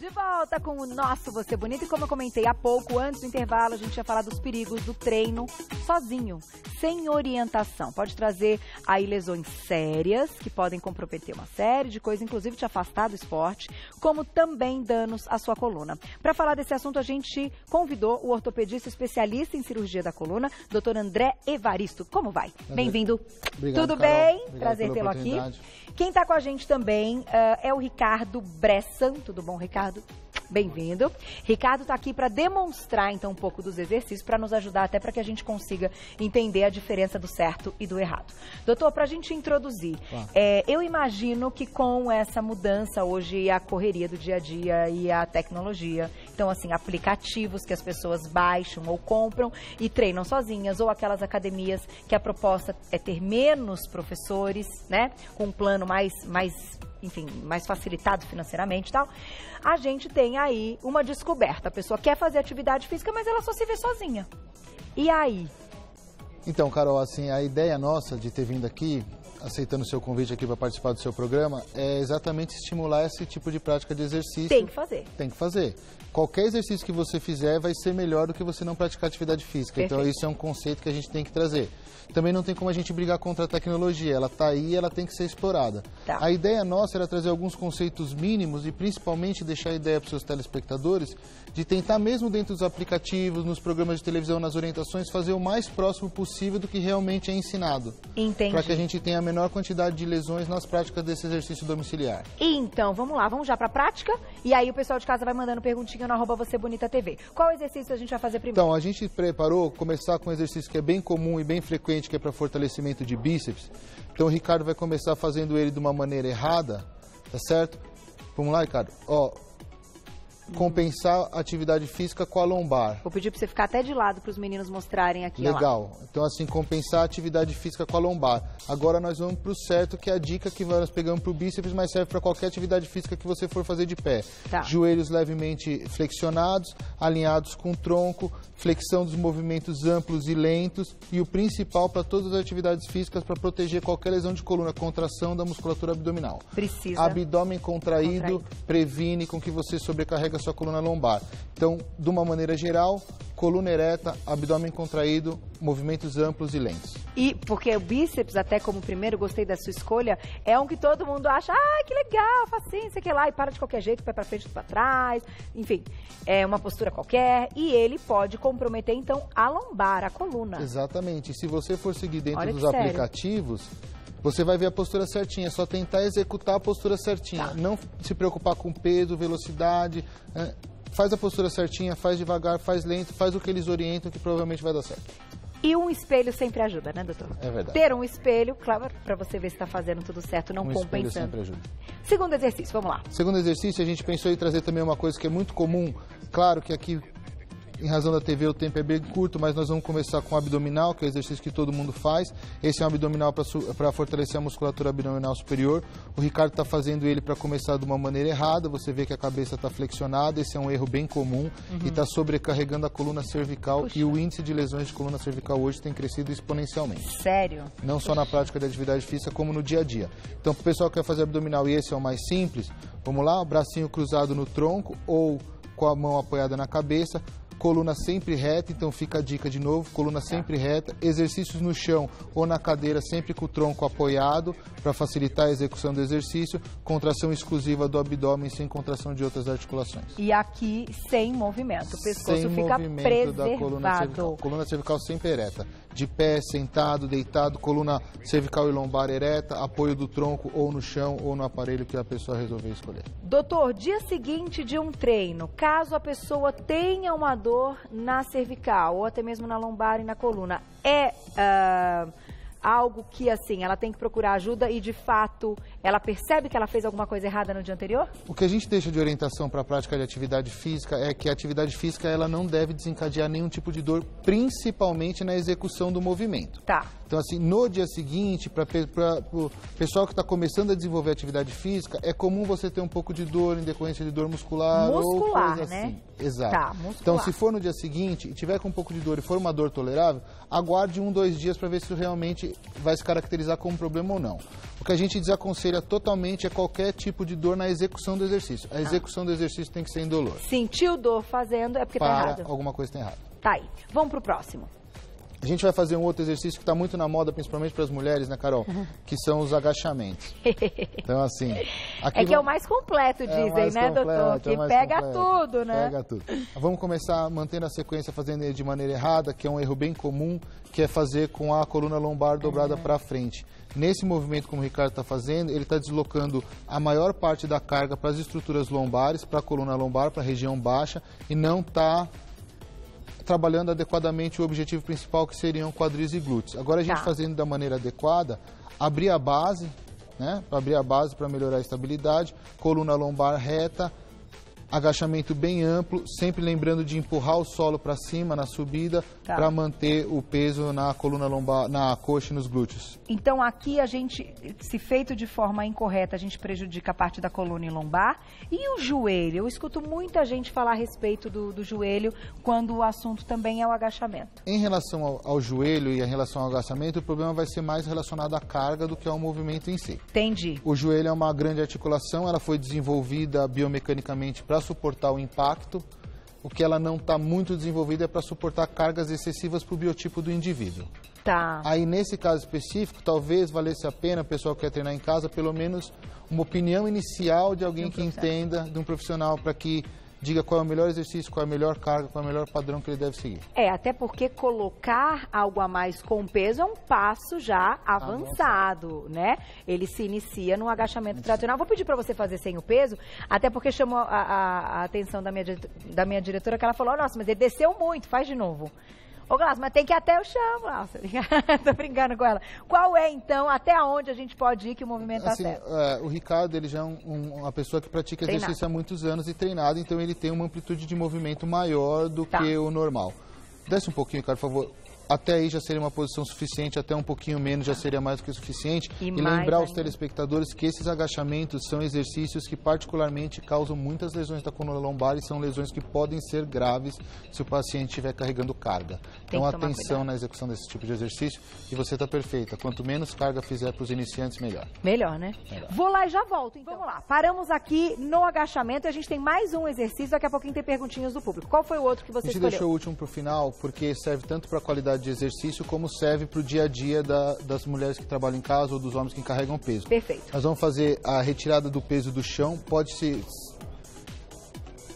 De volta com o nosso Você Bonita. E como eu comentei há pouco, antes do intervalo, a gente ia falar dos perigos do treino sozinho, sem orientação. Pode trazer aí lesões sérias, que podem comprometer uma série de coisas, inclusive te afastar do esporte, como também danos à sua coluna. Para falar desse assunto, a gente convidou o ortopedista especialista em cirurgia da coluna, Dr. André Evaristo. Como vai? Bem-vindo. Tudo bem? Obrigado. Prazer tê-lo aqui. Quem está com a gente também é o Ricardo Bressan. Tudo bom, Ricardo? Bem-vindo. Ricardo está aqui para demonstrar, então, um pouco dos exercícios, para nos ajudar até para que a gente consiga entender a diferença do certo e do errado. Doutor, para a gente introduzir, eu imagino que com essa mudança hoje, a correria do dia a dia e a tecnologia, então, assim, aplicativos que as pessoas baixam ou compram e treinam sozinhas, ou aquelas academias que a proposta é ter menos professores, né, com um plano mais facilitado financeiramente e tal, a gente tem aí uma descoberta. A pessoa quer fazer atividade física, mas ela só se vê sozinha. E aí? Então, Carol, assim, a ideia nossa de ter vindo aqui, aceitando o seu convite aqui para participar do seu programa, é exatamente estimular esse tipo de prática de exercício. Tem que fazer. Tem que fazer. Qualquer exercício que você fizer vai ser melhor do que você não praticar atividade física. Perfeito. Então, isso é um conceito que a gente tem que trazer. Também não tem como a gente brigar contra a tecnologia. Ela está aí e ela tem que ser explorada. Tá. A ideia nossa era trazer alguns conceitos mínimos e principalmente deixar a ideia para os seus telespectadores de tentar, mesmo dentro dos aplicativos, nos programas de televisão, nas orientações, fazer o mais próximo possível do que realmente é ensinado. Entendi. Para que a gente tenha a menor quantidade de lesões nas práticas desse exercício domiciliar. Então, vamos lá, vamos já para a prática. E aí o pessoal de casa vai mandando perguntinha no @VocêBonitaTV. Qual exercício a gente vai fazer primeiro? Então, a gente preparou começar com um exercício que é bem comum e bem frequente, que é para fortalecimento de bíceps. Então, o Ricardo vai começar fazendo ele de uma maneira errada, tá certo? Vamos lá, Ricardo? Ó, compensar a atividade física com a lombar. Vou pedir para você ficar até de lado para os meninos mostrarem aqui. Legal. Então, assim, compensar a atividade física com a lombar. Agora nós vamos para o certo, que é a dica que nós pegamos para o bíceps, mas serve para qualquer atividade física que você for fazer de pé. Tá. Joelhos levemente flexionados, alinhados com o tronco, flexão dos movimentos amplos e lentos, e o principal para todas as atividades físicas para proteger qualquer lesão de coluna, contração da musculatura abdominal. Precisa. Abdômen contraído previne com que você sobrecarregue a sua coluna lombar. Então, de uma maneira geral, coluna ereta, abdômen contraído, movimentos amplos e lentos. E porque o bíceps, até como primeiro, gostei da sua escolha, é um que todo mundo acha, que legal, facinho, sei que lá, e para de qualquer jeito, pé para frente, para trás, enfim, é uma postura qualquer, e ele pode comprometer, então, a lombar, a coluna. Exatamente. E se você for seguir dentro dos aplicativos, você vai ver a postura certinha, é só tentar executar a postura certinha. Tá. Não se preocupar com peso, velocidade, faz a postura certinha, faz devagar, faz lento, faz o que eles orientam que provavelmente vai dar certo. E um espelho sempre ajuda, né, doutor? É verdade. Ter um espelho, claro, para você ver se está fazendo tudo certo, não compensando. Um espelho sempre ajuda. Segundo exercício, vamos lá. Segundo exercício, a gente pensou em trazer também uma coisa que é muito comum. Claro que aqui, em razão da TV, o tempo é bem curto, mas nós vamos começar com o abdominal, que é o exercício que todo mundo faz. Esse é um abdominal para fortalecer a musculatura abdominal superior. O Ricardo está fazendo ele para começar de uma maneira errada. Você vê que a cabeça está flexionada. Esse é um erro bem comum e está sobrecarregando a coluna cervical. Puxa. E o índice de lesões de coluna cervical hoje tem crescido exponencialmente. Sério? Não só na prática de atividade física, como no dia a dia. Então, para o pessoal que quer fazer abdominal, e esse é o mais simples, vamos lá, o bracinho cruzado no tronco ou com a mão apoiada na cabeça. Coluna sempre reta, então fica a dica de novo, coluna sempre reta, exercícios no chão ou na cadeira, sempre com o tronco apoiado, para facilitar a execução do exercício, contração exclusiva do abdômen, sem contração de outras articulações. E aqui, sem movimento, o pescoço sem fica movimento preservado. Da coluna cervical. Coluna cervical sempre ereta, de pé, sentado, deitado, coluna cervical e lombar ereta, apoio do tronco ou no chão ou no aparelho que a pessoa resolver escolher. Doutor, dia seguinte de um treino, caso a pessoa tenha uma dor na cervical ou até mesmo na lombar e na coluna, algo que, assim, ela tem que procurar ajuda e, de fato, ela percebe que ela fez alguma coisa errada no dia anterior? O que a gente deixa de orientação para a prática de atividade física é que a atividade física ela não deve desencadear nenhum tipo de dor, principalmente na execução do movimento. Tá. Então, assim, no dia seguinte, para o pessoal que está começando a desenvolver atividade física, é comum você ter um pouco de dor em decorrência de dor muscular ou coisa né? assim. Exato. Tá, muscular. Então, se for no dia seguinte e tiver com um pouco de dor e for uma dor tolerável, aguarde 1, 2 dias para ver se realmente vai se caracterizar como problema ou não. O que a gente desaconselha totalmente é qualquer tipo de dor na execução do exercício. A execução do exercício tem que ser indolor. Sentiu dor fazendo é porque tá errado. Alguma coisa está errada. Tá aí. Vamos pro próximo. A gente vai fazer um outro exercício que está muito na moda, principalmente para as mulheres, né, Carol? Que são os agachamentos. Então, assim... Aqui é o mais completo, dizem, né, doutor? Que pega tudo, né? Pega tudo. Vamos começar mantendo a sequência, fazendo ele de maneira errada, que é um erro bem comum, que é fazer com a coluna lombar dobrada para frente. Nesse movimento, como o Ricardo está fazendo, ele está deslocando a maior parte da carga para as estruturas lombares, para a coluna lombar, para a região baixa, e não está trabalhando adequadamente o objetivo principal, que seriam quadris e glúteos. Agora a gente fazendo da maneira adequada, abrir a base, né? Abrir a base para melhorar a estabilidade, coluna lombar reta, agachamento bem amplo, sempre lembrando de empurrar o solo para cima na subida, para manter o peso na coluna lombar, na coxa e nos glúteos. Então aqui a gente, se feito de forma incorreta, a gente prejudica a parte da coluna e lombar. E o joelho? Eu escuto muita gente falar a respeito do joelho quando o assunto também é o agachamento. Em relação ao joelho e em relação ao agachamento, o problema vai ser mais relacionado à carga do que ao movimento em si. Entendi. O joelho é uma grande articulação, ela foi desenvolvida biomecanicamente para suportar o impacto. O que ela não está muito desenvolvida é para suportar cargas excessivas para o biotipo do indivíduo. Tá. Aí, nesse caso específico, talvez valesse a pena, o pessoal que quer treinar em casa, pelo menos uma opinião inicial de alguém que entenda, de um profissional, para que diga qual é o melhor exercício, qual é a melhor carga, qual é o melhor padrão que ele deve seguir. Até porque colocar algo a mais com peso é um passo já avançado, né? Ele se inicia no agachamento tradicional. Vou pedir para você fazer sem o peso, até porque chamou a atenção da minha diretora, que ela falou, nossa, mas ele desceu muito, faz de novo. Ô, Glaucio, mas tem que ir até o chão, Glaucio. Tô brincando com ela. Qual é, então, até onde a gente pode ir que o movimento tá certo? O Ricardo, ele já é uma pessoa que pratica exercício há muitos anos e treinado, então ele tem uma amplitude de movimento maior do que o normal. Desce um pouquinho, Ricardo, por favor. Até aí já seria uma posição suficiente, até um pouquinho menos já seria mais do que o suficiente. E lembrar aos telespectadores que esses agachamentos são exercícios que particularmente causam muitas lesões da coluna lombar e são lesões que podem ser graves se o paciente estiver carregando carga. Então atenção na execução desse tipo de exercício e você está perfeita. Quanto menos carga fizer para os iniciantes, melhor. Melhor, né? Melhor. Vou lá e já volto. Então. Vamos lá, paramos aqui no agachamento e a gente tem mais um exercício, daqui a pouquinho tem perguntinhas do público. Qual foi o outro que você escolheu? A gente deixou o último para o final porque serve tanto para a qualidade de exercício como serve para o dia a dia das mulheres que trabalham em casa ou dos homens que carregam peso. Perfeito. Nós vamos fazer a retirada do peso do chão, pode ser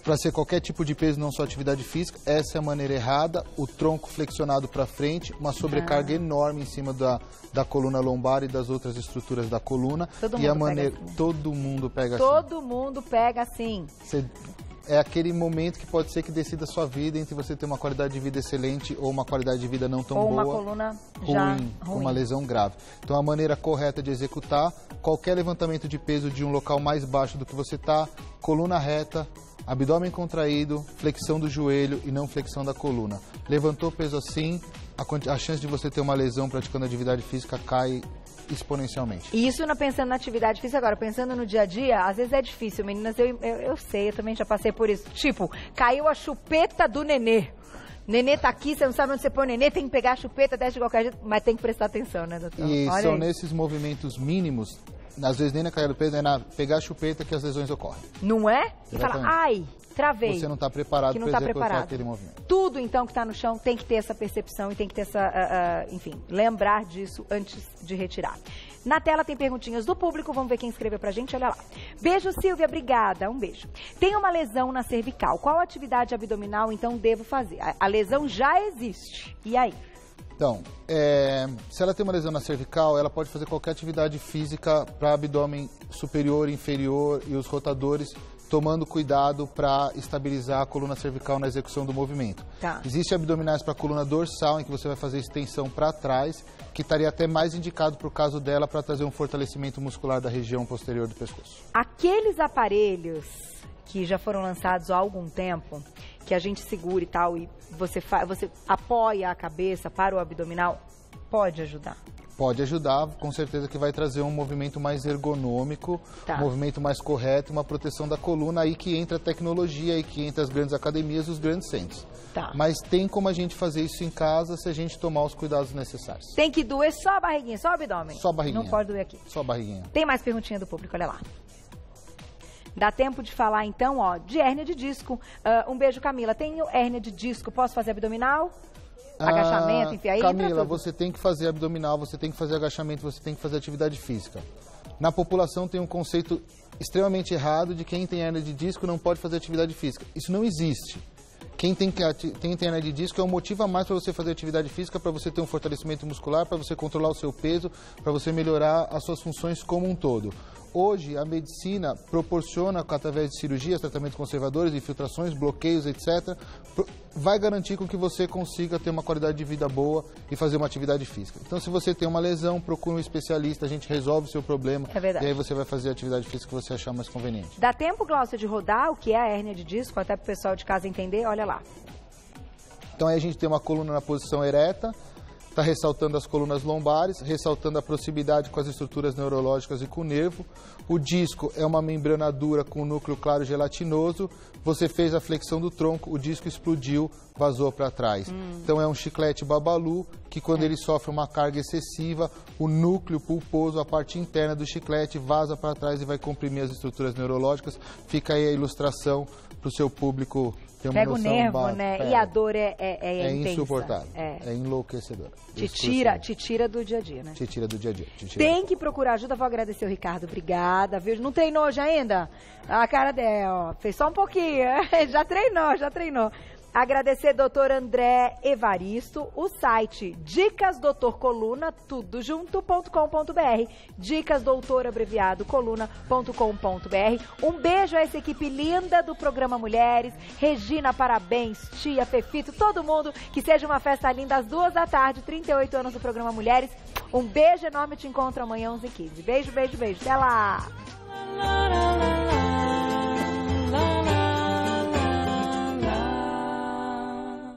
para ser qualquer tipo de peso, não só atividade física. Essa é a maneira errada, o tronco flexionado para frente, uma sobrecarga enorme em cima da coluna lombar e das outras estruturas da coluna. Todo mundo pega assim. Todo mundo pega assim. É aquele momento que pode ser que decida a sua vida entre você ter uma qualidade de vida excelente ou uma qualidade de vida não tão boa. Ou uma coluna ruim, com uma lesão grave. Então, a maneira correta de executar, qualquer levantamento de peso de um local mais baixo do que você está, coluna reta, abdômen contraído, flexão do joelho e não flexão da coluna. Levantou o peso assim, a chance de você ter uma lesão praticando atividade física cai exponencialmente. E isso pensando na atividade física agora, pensando no dia a dia, às vezes é difícil, meninas, eu sei, eu também já passei por isso. Tipo, caiu a chupeta do nenê. Nenê tá aqui, você não sabe onde você põe o nenê, tem que pegar a chupeta, desce de qualquer jeito, mas tem que prestar atenção, né, doutor? E olha são nesses movimentos mínimos, às vezes nem na caída do peso, é na pegar a chupeta que as lesões ocorrem. Não é? E fala, ai, travei. Você não está preparado para executar aquele movimento. Tudo, então, que está no chão tem que ter essa percepção e tem que ter enfim, lembrar disso antes de retirar. Na tela tem perguntinhas do público, vamos ver quem escreveu pra gente, olha lá. Beijo, Silvia, obrigada, um beijo. Tenho uma lesão na cervical, qual atividade abdominal, então, devo fazer? A lesão já existe, e aí? Então, se ela tem uma lesão na cervical, ela pode fazer qualquer atividade física para abdômen superior, inferior e os rotadores, tomando cuidado para estabilizar a coluna cervical na execução do movimento. Existem abdominais para a coluna dorsal, em que você vai fazer extensão para trás, que estaria até mais indicado para o caso dela para trazer um fortalecimento muscular da região posterior do pescoço. Aqueles aparelhos que já foram lançados há algum tempo, que a gente segura e tal, e você apoia a cabeça para o abdominal, pode ajudar? Pode ajudar, com certeza que vai trazer um movimento mais ergonômico, um movimento mais correto, uma proteção da coluna, aí que entra a tecnologia, aí que entra as grandes academias e os grandes centros. Mas tem como a gente fazer isso em casa se a gente tomar os cuidados necessários. Tem que doer só a barriguinha, só o abdômen? Só a barriguinha. Não pode doer aqui. Só a barriguinha. Tem mais perguntinha do público, olha lá. Dá tempo de falar, então, ó, de hérnia de disco. Um beijo, Camila. Tenho hérnia de disco, posso fazer abdominal? Agachamento, enfim, aí Camila, você tem que fazer abdominal, você tem que fazer agachamento, você tem que fazer atividade física. Na população tem um conceito extremamente errado de quem tem hérnia de disco não pode fazer atividade física. Isso não existe. Quem tem hérnia de disco é um motivo a mais para você fazer atividade física, para você ter um fortalecimento muscular, para você controlar o seu peso, para você melhorar as suas funções como um todo. Hoje, a medicina proporciona, através de cirurgias, tratamentos conservadores, infiltrações, bloqueios, etc., vai garantir com que você consiga ter uma qualidade de vida boa e fazer uma atividade física. Então, se você tem uma lesão, procure um especialista, a gente resolve o seu problema. É verdade. E aí você vai fazer a atividade física que você achar mais conveniente. Dá tempo, Glaucia, de rodar o que é a hérnia de disco, até para o pessoal de casa entender? Olha lá. Então, aí a gente tem uma coluna na posição ereta, está ressaltando as colunas lombares, ressaltando a proximidade com as estruturas neurológicas e com o nervo. O disco é uma membrana dura com núcleo claro gelatinoso. Você fez a flexão do tronco, o disco explodiu, vazou para trás. Então é um chiclete babalu que quando ele sofre uma carga excessiva, o núcleo pulposo, a parte interna do chiclete, vaza para trás e vai comprimir as estruturas neurológicas. Fica aí a ilustração para o seu público ter uma Pega noção. O nervo, né? E a dor é intensa. Insuportável, é enlouquecedora. Te tira do dia a dia, né? Te tira do dia a dia. Tem que procurar ajuda. Vou agradecer o Ricardo. Obrigada, viu? Não treinou hoje ainda? A cara dela, ó. Fez só um pouquinho. Já treinou. Agradecer doutor André Evaristo, o site Dicas Doutor Coluna, tudo junto.com.br, Dicas Doutor abreviado coluna.com.br. Um beijo a essa equipe linda do programa Mulheres, Regina, parabéns, tia, Fefito, todo mundo, que seja uma festa linda às 2 da tarde, 38 anos do programa Mulheres. Um beijo enorme, te encontro amanhã 11h15. Beijo, até lá!